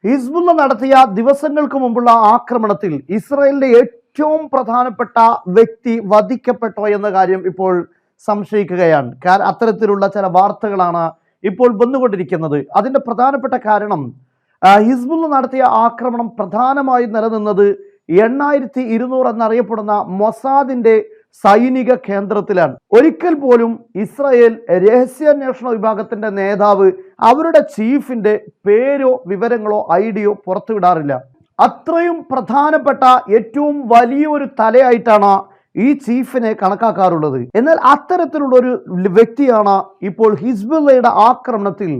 Hezbollah നടത്തിയ ദിവസങ്ങൾക്ക് മുമ്പുള്ള ആക്രമണത്തിൽ ഇസ്രായേലിന്റെ ഏറ്റവും പ്രധാനപ്പെട്ട വ്യക്തി വധിക്കപ്പെട്ടോ എന്ന കാര്യം ഇപ്പോൾ സംശയിക്കുകയാണ്. അത്തരത്തിലുള്ള ചില വാർത്തകളാണ് ഇപ്പോൾ വന്നുകൊണ്ടിരിക്കുന്നത്. അതിന്റെ പ്രധാനപ്പെട്ട കാരണം ഹിസ്ബുള്ള നടത്തിയ ആക്രമണം പ്രധാനമായും നിലനിന്നത് 8200 എന്നറിയപ്പെടുന്ന മൊസാദിന്റെ സൈനിക കേന്ദ്രത്തിലാണ്. ഒരിക്കൽ പോലും ഇസ്രായേൽ രഹസ്യാന്വേഷണ വിഭാഗത്തിന്റെ നേതാവ് അവരുടെ ചീഫിന്റെ പേരോ വിവരങ്ങളോ ഐഡിയോ പുറത്തുവിടാറില്ല. അത്രയും പ്രധാനപ്പെട്ട ഏറ്റവും വലിയൊരു തലയായിട്ടാണ് ഈ ചീഫിനെ കണക്കാക്കാറുള്ളത്. എന്നാൽ അത്തരത്തിലുള്ള ഒരു വ്യക്തിയാണ് ഇപ്പോൾ ഹിസ്ബുള്ളയുടെ ആക്രമണത്തിൽ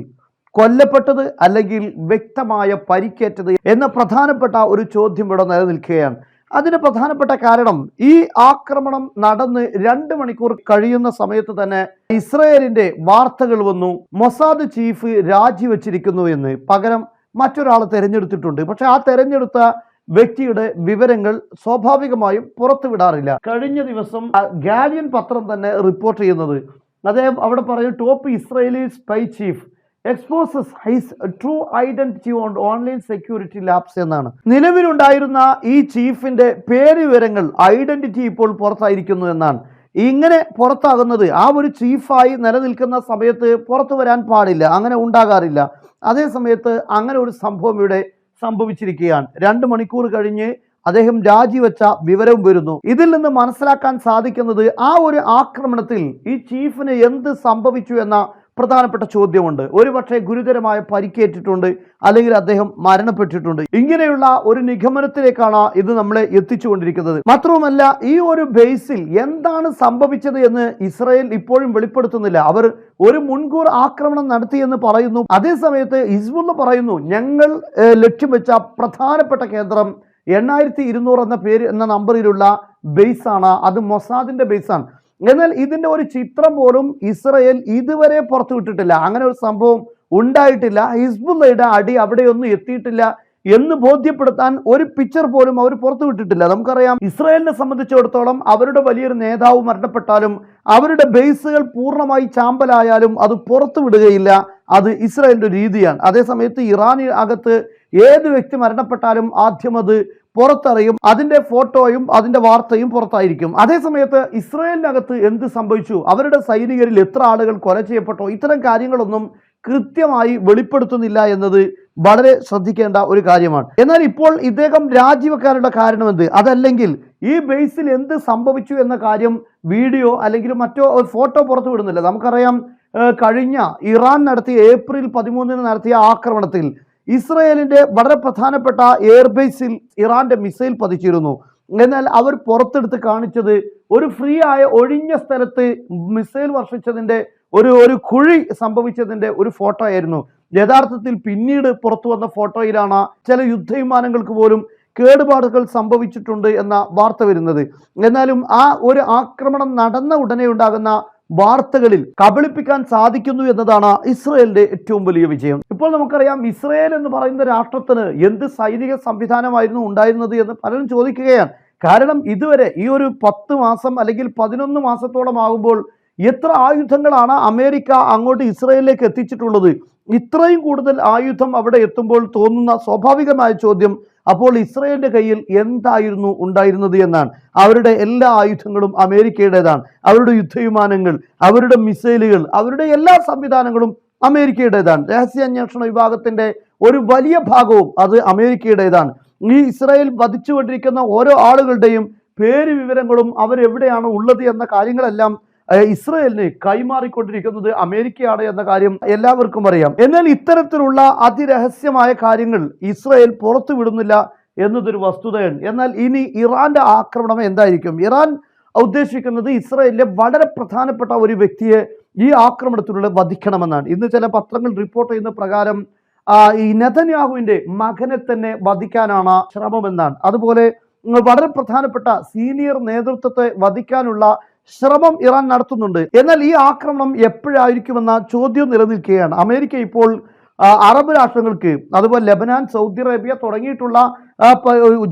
കൊല്ലപ്പെട്ടത് അല്ലെങ്കിൽ വ്യക്തമായ പരിക്കേറ്റത് എന്ന പ്രധാനപ്പെട്ട ഒരു ചോദ്യം ഇവിടെ നിലനിൽക്കുകയാണ്. അതിന് പ്രധാനപ്പെട്ട കാരണം ഈ ആക്രമണം നടന്ന് 2 മണിക്കൂർ കഴിയുന്ന സമയത്ത് തന്നെ ഇസ്രായേലിന്റെ വാർത്തകൾ വന്നു, മൊസാദ് ചീഫ് രാജിവെച്ചിരിക്കുന്നു എന്ന്. പകരം മറ്റൊരാളെ തെരഞ്ഞെടുത്തിട്ടുണ്ട്. പക്ഷെ ആ തെരഞ്ഞെടുത്ത വ്യക്തിയുടെ വിവരങ്ങൾ സ്വാഭാവികമായും പുറത്തുവിടാറില്ല. കഴിഞ്ഞ ദിവസം ഗാർഡിയൻ പത്രം തന്നെ റിപ്പോർട്ട് ചെയ്യുന്നത്, അദ്ദേഹം അവിടെ പറയും, top Israeli spy chief exposes his true identity on online security labs എന്നാണ്. നിലവിലുണ്ടായിരുന്ന ഈ ചീഫിന്റെ പേര് വിവരങ്ങൾ, ഐഡന്റിറ്റി ഇപ്പോൾ പുറത്തായിരിക്കുന്നു എന്നാണ്. ഇങ്ങനെ പുറത്താകുന്നത് ആ ഒരു ചീഫായി നിലനിൽക്കുന്ന സമയത്ത് പുറത്തു വരാൻ പാടില്ല, അങ്ങനെ ഉണ്ടാകാറില്ല. അതേ സമയത്ത് അങ്ങനെ ഒരു സംഭവം ഇവിടെ സംഭവിച്ചിരിക്കുകയാണ്. 2 മണിക്കൂർ കഴിഞ്ഞ് അദ്ദേഹം രാജിവെച്ച വിവരവും വരുന്നു. ഇതിൽ നിന്ന് മനസ്സിലാക്കാൻ സാധിക്കുന്നത് ആ ഒരു ആക്രമണത്തിൽ ഈ ചീഫിന് എന്ത് സംഭവിച്ചു എന്ന പ്രധാനപ്പെട്ട ചോദ്യമുണ്ട്. ഒരുപക്ഷെ ഗുരുതരമായ പരിക്കേറ്റിട്ടുണ്ട്, അല്ലെങ്കിൽ അദ്ദേഹം മരണപ്പെട്ടിട്ടുണ്ട്. ഇങ്ങനെയുള്ള ഒരു നിഗമനത്തിലേക്കാണ് ഇത് നമ്മളെ എത്തിച്ചുകൊണ്ടിരിക്കുന്നത്. മാത്രവുമല്ല, ഈ ഒരു ബേസിൽ എന്താണ് സംഭവിച്ചത് എന്ന് ഇസ്രായേൽ ഇപ്പോഴും വെളിപ്പെടുത്തുന്നില്ല. അവർ ഒരു മുൻകൂർ ആക്രമണം നടത്തിയെന്ന് പറയുന്നു. അതേസമയത്ത് ഹിസ്ബുള്ള പറയുന്നു, ഞങ്ങൾ ലക്ഷ്യം വെച്ച പ്രധാനപ്പെട്ട കേന്ദ്രം 8200 എന്ന നമ്പറിലുള്ള ബേസാണ്, അത് മൊസാദിന്റെ ബേസാണ്. എന്നാൽ ഇതിന്റെ ഒരു ചിത്രം പോലും ഇസ്രായേൽ ഇതുവരെ പുറത്തുവിട്ടിട്ടില്ല. അങ്ങനെ ഒരു സംഭവം ഉണ്ടായിട്ടില്ല. ഹിസ്ബുള്ളയുടെ അടി അവിടെയൊന്നും എത്തിയിട്ടില്ല എന്ന് ബോധ്യപ്പെടുത്താൻ ഒരു പിക്ചർ പോലും അവർ പുറത്തുവിട്ടിട്ടില്ല. നമുക്കറിയാം, ഇസ്രായേലിനെ സംബന്ധിച്ചിടത്തോളം അവരുടെ വലിയൊരു നേതാവ് മരണപ്പെട്ടാലും അവരുടെ ബേസുകൾ പൂർണ്ണമായി ചാമ്പലായാലും അത് പുറത്തുവിടുകയില്ല. അത് ഇസ്രായേലിന്റെ രീതിയാണ്. അതേസമയത്ത് ഇറാന് അകത്ത് ഏത് വ്യക്തി മരണപ്പെട്ടാലും ആദ്യം അത് പുറത്തറിയും. അതിന്റെ ഫോട്ടോയും അതിന്റെ വാർത്തയും പുറത്തായിരിക്കും. അതേസമയത്ത് ഇസ്രായേലിനകത്ത് എന്ത് സംഭവിച്ചു, അവരുടെ സൈനികരിൽ എത്ര ആളുകൾ കൊല ചെയ്യപ്പെട്ടോ, ഇത്തരം കാര്യങ്ങളൊന്നും കൃത്യമായി വെളിപ്പെടുത്തുന്നില്ല എന്നത് വളരെ ശ്രദ്ധിക്കേണ്ട ഒരു കാര്യമാണ്. എന്നാൽ ഇപ്പോൾ ഇദ്ദേഹം രാജിവെക്കാനുള്ള കാരണം എന്ത്? അതല്ലെങ്കിൽ ഈ ബേസിൽ എന്ത് സംഭവിച്ചു എന്ന കാര്യം വീഡിയോ അല്ലെങ്കിൽ മറ്റോ ഫോട്ടോ പുറത്തു വിടുന്നില്ല. നമുക്കറിയാം, കഴിഞ്ഞ ഇറാൻ നടത്തിയ ഏപ്രിൽ 13 നടത്തിയ ആക്രമണത്തിൽ ഇസ്രായേലിന്റെ വളരെ പ്രധാനപ്പെട്ട എയർബേസിൽ ഇറാന്റെ മിസൈൽ പതിച്ചിരുന്നു. എന്നാൽ അവർ പുറത്തെടുത്ത് കാണിച്ചത് ഒരു ഫ്രീ ആയ ഒഴിഞ്ഞ സ്ഥലത്ത് മിസൈൽ വർഷിച്ചതിന്റെ ഒരു കുഴി സംഭവിച്ചതിന്റെ ഒരു ഫോട്ടോ ആയിരുന്നു. യഥാർത്ഥത്തിൽ പിന്നീട് പുറത്തു വന്ന ഫോട്ടോയിലാണ് ചില യുദ്ധവിമാനങ്ങൾക്ക് പോലും കേടുപാടുകൾ സംഭവിച്ചിട്ടുണ്ട് എന്ന വാർത്ത വരുന്നത്. എന്നാലും ആ ഒരു ആക്രമണം നടന്ന ഉടനെ ഉണ്ടാകുന്ന വാർത്തകളിൽ കബളിപ്പിക്കാൻ സാധിക്കുന്നു എന്നതാണ് ഇസ്രായേലിന്റെ ഏറ്റവും വലിയ വിജയം. ഇപ്പോൾ നമുക്കറിയാം, ഇസ്രായേൽ എന്ന് പറയുന്ന രാഷ്ട്രത്തിന് എന്ത് സൈനിക സംവിധാനമായിരുന്നു ഉണ്ടായിരുന്നത് എന്ന് പലരും ചോദിക്കുകയാണ്. കാരണം ഇതുവരെ ഈ ഒരു 10 മാസം അല്ലെങ്കിൽ 11 മാസത്തോളം ആകുമ്പോൾ എത്ര ആയുധങ്ങളാണ് അമേരിക്ക അങ്ങോട്ട് ഇസ്രായേലിലേക്ക് എത്തിച്ചിട്ടുള്ളത്? ഇത്രയും കൂടുതൽ ആയുധം അവിടെ എത്തുമ്പോൾ തോന്നുന്ന സ്വാഭാവികമായ ചോദ്യം, അപ്പോൾ ഇസ്രായേലിന്റെ കയ്യിൽ എന്തായിരുന്നു ഉണ്ടായിരുന്നത് എന്നാണ്. അവരുടെ എല്ലാ ആയുധങ്ങളും അമേരിക്കയുടേതാണ്. അവരുടെ യുദ്ധവിമാനങ്ങൾ, അവരുടെ മിസൈലുകൾ, അവരുടെ എല്ലാ സംവിധാനങ്ങളും അമേരിക്കയുടേതാണ്. രഹസ്യാന്വേഷണ വിഭാഗത്തിന്റെ ഒരു വലിയ ഭാഗവും അത് അമേരിക്കയുടേതാണ്. ഈ ഇസ്രായേൽ വധിച്ചുകൊണ്ടിരിക്കുന്ന ഓരോ ആളുകളുടെയും പേര് വിവരങ്ങളും അവരെവിടെയാണ് ഉള്ളത് എന്ന കാര്യങ്ങളെല്ലാം ഇസ്രായേലിന് കൈമാറിക്കൊണ്ടിരിക്കുന്നത് അമേരിക്കയാണ് എന്ന കാര്യം എല്ലാവർക്കും അറിയാം. എന്നാൽ ഇത്തരത്തിലുള്ള അതിരഹസ്യമായ കാര്യങ്ങൾ ഇസ്രായേൽ പുറത്തു വിടുന്നില്ല എന്നതൊരു വസ്തുതയാണ്. എന്നാൽ ഇനി ഇറാന്റെ ആക്രമണം എന്തായിരിക്കും? ഇറാൻ ഉദ്ദേശിക്കുന്നത് ഇസ്രായേലിലെ വളരെ പ്രധാനപ്പെട്ട ഒരു വ്യക്തിയെ ഈ ആക്രമണത്തിലൂടെ വധിക്കണമെന്നാണ്. ഇന്ന് ചില പത്രങ്ങൾ റിപ്പോർട്ട് ചെയ്യുന്ന പ്രകാരം ഈ നെതന്യാഹുവിന്റെ മകനെ തന്നെ വധിക്കാനാണ് ശ്രമമെന്നാണ്. അതുപോലെ വളരെ പ്രധാനപ്പെട്ട സീനിയർ നേതൃത്വത്തെ വധിക്കാനുള്ള ശ്രമം ഇറാൻ നടത്തുന്നുണ്ട്. എന്നാൽ ഈ ആക്രമണം എപ്പോഴായിരിക്കുമെന്ന ചോദ്യം നിലനിൽക്കുകയാണ്. അമേരിക്ക ഇപ്പോൾ അറബ് രാഷ്ട്രങ്ങൾക്ക്, അതുപോലെ ലെബനാൻ, സൗദി അറേബ്യ തുടങ്ങിയിട്ടുള്ള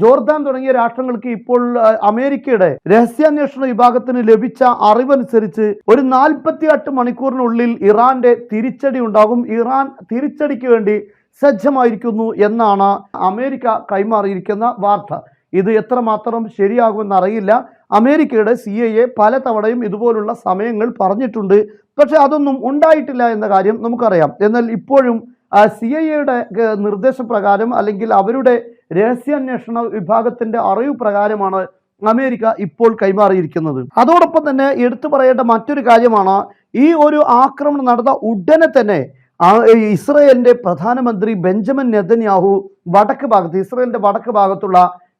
ജോർദാൻ തുടങ്ങിയ രാഷ്ട്രങ്ങൾക്ക് ഇപ്പോൾ അമേരിക്കയുടെ രഹസ്യാന്വേഷണ വിഭാഗത്തിന് ലഭിച്ച അറിവനുസരിച്ച് ഒരു 48 മണിക്കൂറിനുള്ളിൽ ഇറാന്റെ തിരിച്ചടി ഉണ്ടാകും. ഇറാൻ തിരിച്ചടിക്ക് വേണ്ടി സജ്ജമായിരിക്കുന്നു എന്നാണ് അമേരിക്ക കൈമാറിയിരിക്കുന്ന വാർത്ത. ഇത് എത്രമാത്രം ശരിയാകുമെന്ന് അറിയില്ല. അമേരിക്കയുടെ CIA പലതവണയും ഇതുപോലുള്ള സമയങ്ങൾ പറഞ്ഞിട്ടുണ്ട്, പക്ഷെ അതൊന്നും ഉണ്ടായിട്ടില്ല എന്ന കാര്യം നമുക്കറിയാം. എന്നാൽ ഇപ്പോഴും CIA നിർദ്ദേശപ്രകാരം അല്ലെങ്കിൽ അവരുടെ രഹസ്യാന്വേഷണ വിഭാഗത്തിന്റെ അറിവ് പ്രകാരമാണ് അമേരിക്ക ഇപ്പോൾ കൈമാറിയിരിക്കുന്നത്. അതോടൊപ്പം തന്നെ എടുത്തു പറയേണ്ട മറ്റൊരു കാര്യമാണ്, ഈ ഒരു ആക്രമണം നടന്ന ഉടനെ തന്നെ ഇസ്രയേലിന്റെ പ്രധാനമന്ത്രി ബെഞ്ചമിൻ നെതന്യാഹു ഇസ്രയേലിന്റെ വടക്ക് ഭാഗത്തുള്ള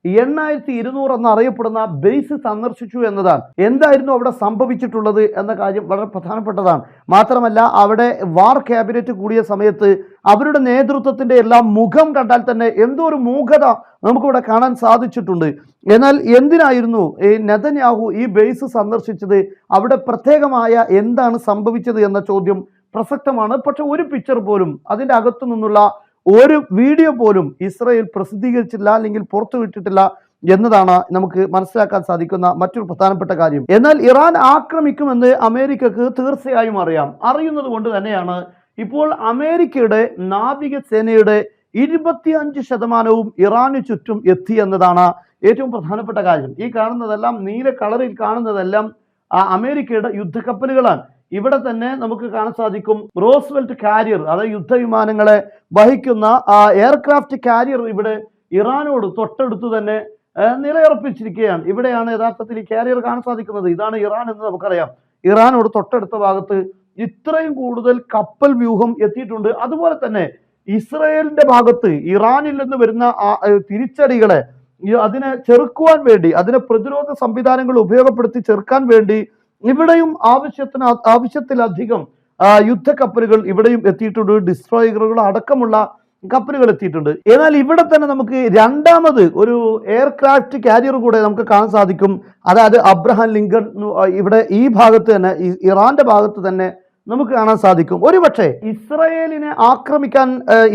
8200 എന്നറിയപ്പെടുന്ന ബേസ് സന്ദർശിച്ചു എന്നതാണ്. എന്തായിരുന്നു അവിടെ സംഭവിച്ചിട്ടുള്ളത് എന്ന കാര്യം വളരെ പ്രധാനപ്പെട്ടതാണ്. മാത്രമല്ല, അവിടെ വാർ ക്യാബിനറ്റ് കൂടിയ സമയത്ത് അവരുടെ നേതൃത്വത്തിന്റെ എല്ലാം മുഖം കണ്ടാൽ തന്നെ എന്തോ ഒരു മൂകത നമുക്കിവിടെ കാണാൻ സാധിച്ചിട്ടുണ്ട്. എന്നാൽ എന്തിനായിരുന്നു ഈ നെതന്യാഹു ഈ ബേസ് സന്ദർശിച്ചത്? അവിടെ പ്രത്യേകമായ എന്താണ് സംഭവിച്ചത് എന്ന ചോദ്യം പ്രസക്തമാണ്. പക്ഷെ ഒരു പിക്ചർ പോലും, അതിൻ്റെ അകത്തു നിന്നുള്ള ഒരു വീഡിയോ പോലും ഇസ്രായേൽ പ്രസിദ്ധീകരിച്ചില്ല അല്ലെങ്കിൽ പുറത്തുവിട്ടിട്ടില്ല എന്നതാണ് നമുക്ക് മനസ്സിലാക്കാൻ സാധിക്കുന്ന മറ്റൊരു പ്രധാനപ്പെട്ട കാര്യം. എന്നാൽ ഇറാൻ ആക്രമിക്കുമെന്ന് അമേരിക്കക്ക് തീർച്ചയായും അറിയാം. അറിയുന്നത് കൊണ്ട് തന്നെയാണ് ഇപ്പോൾ അമേരിക്കയുടെ നാവികസേനയുടെ 25% ഇറാന് ചുറ്റും എത്തി എന്നതാണ് ഏറ്റവും പ്രധാനപ്പെട്ട കാര്യം. ഈ കാണുന്നതെല്ലാം നീല കളറിൽ കാണുന്നതെല്ലാം അമേരിക്കയുടെ യുദ്ധക്കപ്പലുകളാണ്. ഇവിടെ തന്നെ നമുക്ക് കാണാൻ സാധിക്കും റോസ്വെൽറ്റ് കാരിയർ, അതായത് യുദ്ധവിമാനങ്ങളെ വഹിക്കുന്ന എയർക്രാഫ്റ്റ് കാരിയർ ഇവിടെ ഇറാനോട് തൊട്ടടുത്ത് തന്നെ നിലയുറപ്പിച്ചിരിക്കുകയാണ്. ഇവിടെയാണ് യഥാർത്ഥത്തിൽ ഈ കാരിയർ കാണാൻ സാധിക്കുന്നത്. ഇതാണ് ഇറാൻ എന്ന് നമുക്കറിയാം. ഇറാനോട് തൊട്ടടുത്ത ഭാഗത്ത് ഇത്രയും കൂടുതൽ കപ്പൽ വ്യൂഹം എത്തിയിട്ടുണ്ട്. അതുപോലെ തന്നെ ഇസ്രയേലിന്റെ ഭാഗത്ത് ഇറാനിൽ നിന്ന് വരുന്ന തിരിച്ചടികളെ അതിനെ ചെറുക്കുവാൻ വേണ്ടി, അതിനെ പ്രതിരോധ സംവിധാനങ്ങൾ ഉപയോഗപ്പെടുത്തി ചെറുക്കാൻ വേണ്ടി ഇവിടെയും ആവശ്യത്തിലധികം യുദ്ധക്കപ്പലുകൾ ഇവിടെയും എത്തിയിട്ടുണ്ട്. ഡിസ്ട്രോയറുകൾ അടക്കമുള്ള കപ്പലുകൾ എത്തിയിട്ടുണ്ട്. എന്നാൽ ഇവിടെ തന്നെ നമുക്ക് രണ്ടാമത് ഒരു എയർക്രാഫ്റ്റ് കാരിയർ കൂടെ നമുക്ക് കാണാൻ സാധിക്കും. അതായത് അബ്രഹാം ലിങ്കൺ ഇവിടെ ഈ ഭാഗത്ത് തന്നെ, ഇറാന്റെ ഭാഗത്ത് തന്നെ നമുക്ക് കാണാൻ സാധിക്കും. ഒരുപക്ഷെ ഇസ്രയേലിനെ ആക്രമിക്കാൻ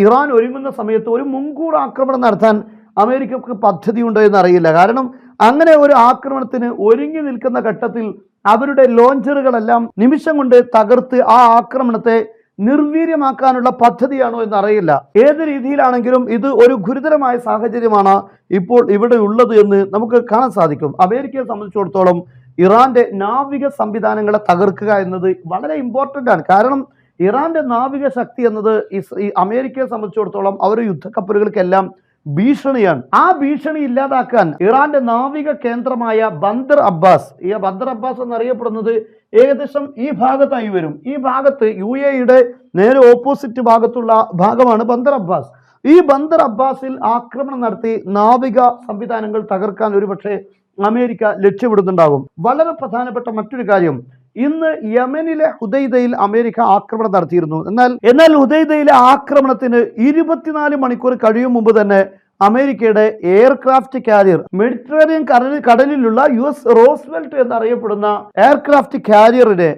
ഇറാൻ ഒരുങ്ങുന്ന സമയത്ത് ഒരു മുൻകൂർ ആക്രമണം നടത്താൻ അമേരിക്കക്ക് പദ്ധതിയുണ്ടോ എന്ന് അറിയില്ല. കാരണം അങ്ങനെ ഒരു ആക്രമണത്തിന് ഒരുങ്ങി നിൽക്കുന്ന ഘട്ടത്തിൽ അവരുടെ ലോഞ്ചറുകളെല്ലാം നിമിഷം കൊണ്ട് തകർത്ത് ആ ആക്രമണത്തെ നിർവീര്യമാക്കാനുള്ള പദ്ധതിയാണോ എന്ന് അറിയില്ല. ഏത് രീതിയിലാണെങ്കിലും ഇത് ഒരു ഗുരുതരമായ സാഹചര്യമാണ് ഇപ്പോൾ ഇവിടെ ഉള്ളത് എന്ന് നമുക്ക് കാണാൻ സാധിക്കും. അമേരിക്കയെ സംബന്ധിച്ചിടത്തോളം ഇറാന്റെ നാവിക സംവിധാനങ്ങളെ തകർക്കുക എന്നത് വളരെ ഇമ്പോർട്ടൻ്റ് ആണ്. കാരണം ഇറാന്റെ നാവിക ശക്തി എന്നത് അമേരിക്കയെ സംബന്ധിച്ചിടത്തോളം അവരുടെ യുദ്ധക്കപ്പലുകൾക്കെല്ലാം ഭീഷണിയാണ്. ആ ഭീഷണി ഇല്ലാതാക്കാൻ ഇറാന്റെ നാവിക കേന്ദ്രമായ ബന്ദർ അബ്ബാസ്, ഈ ബന്ദർ അബ്ബാസ് എന്നറിയപ്പെടുന്നത് ഏകദേശം ഈ ഭാഗത്തായി വരും. ഈ ഭാഗത്ത് UAEയുടെ നേരെ ഓപ്പോസിറ്റ് ഭാഗത്തുള്ള ഭാഗമാണ് ബന്ദർ അബ്ബാസ്. ഈ ബന്ദർ അബ്ബാസിൽ ആക്രമണം നടത്തി നാവിക സംവിധാനങ്ങൾ തകർക്കാൻ ഒരുപക്ഷെ അമേരിക്ക ലക്ഷ്യമിടുന്നുണ്ടാകും. വളരെ പ്രധാനപ്പെട്ട മറ്റൊരു കാര്യം, ഇന്ന് യമനിലെ ഹുദൈദയിൽ അമേരിക്ക ആക്രമണം നടത്തിയിരുന്നു. എന്നാൽ ഹുദൈദയിലെ ആക്രമണത്തിന് 24 മണിക്കൂർ കഴിയും മുമ്പ് തന്നെ അമേരിക്കയുടെ എയർക്രാഫ്റ്റ് കാരിയർ, മെഡിറ്ററേനിയൻ കടലിലുള്ള US റോസ്വെൽറ്റ് എന്നറിയപ്പെടുന്ന എയർക്രാഫ്റ്റ് കാരിയറിനെ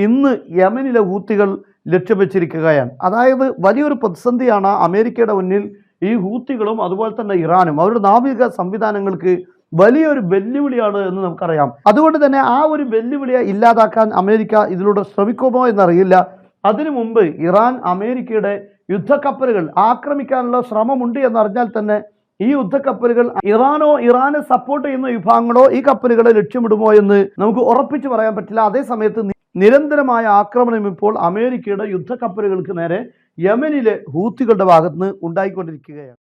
ഇന്ന് യമനിലെ ഹൂത്തികൾ ലക്ഷ്യം വെച്ചിരിക്കുകയാണ്. അതായത് വലിയൊരു പ്രതിസന്ധിയാണ് അമേരിക്കയുടെ മുന്നിൽ ഈ ഹൂത്തികളും അതുപോലെ തന്നെ ഇറാനും. അവരുടെ നാവിക സംവിധാനങ്ങൾക്ക് വലിയൊരു വെല്ലുവിളിയാണ് എന്ന് നമുക്കറിയാം. അതുകൊണ്ട് തന്നെ ആ ഒരു വെല്ലുവിളിയെ ഇല്ലാതാക്കാൻ അമേരിക്ക ഇതിലൂടെ ശ്രമിക്കുമോ എന്നറിയില്ല. അതിനു മുമ്പ് ഇറാൻ അമേരിക്കയുടെ യുദ്ധക്കപ്പലുകൾ ആക്രമിക്കാനുള്ള ശ്രമമുണ്ട് എന്നറിഞ്ഞാൽ തന്നെ ഈ യുദ്ധക്കപ്പലുകൾ ഇറാനെ സപ്പോർട്ട് ചെയ്യുന്ന വിഭാഗങ്ങളോ ഈ കപ്പലുകളെ ലക്ഷ്യമിടുമോ എന്ന് നമുക്ക് ഉറപ്പിച്ചു പറയാൻ പറ്റില്ല. അതേ സമയത്ത് നിരന്തരമായ ആക്രമണം ഇപ്പോൾ അമേരിക്കയുടെ യുദ്ധക്കപ്പലുകൾക്ക് നേരെ യമനിലെ ഹൂത്തികളുടെ ഭാഗത്ത് നിന്ന് ഉണ്ടായിക്കൊണ്ടിരിക്കുകയാണ്.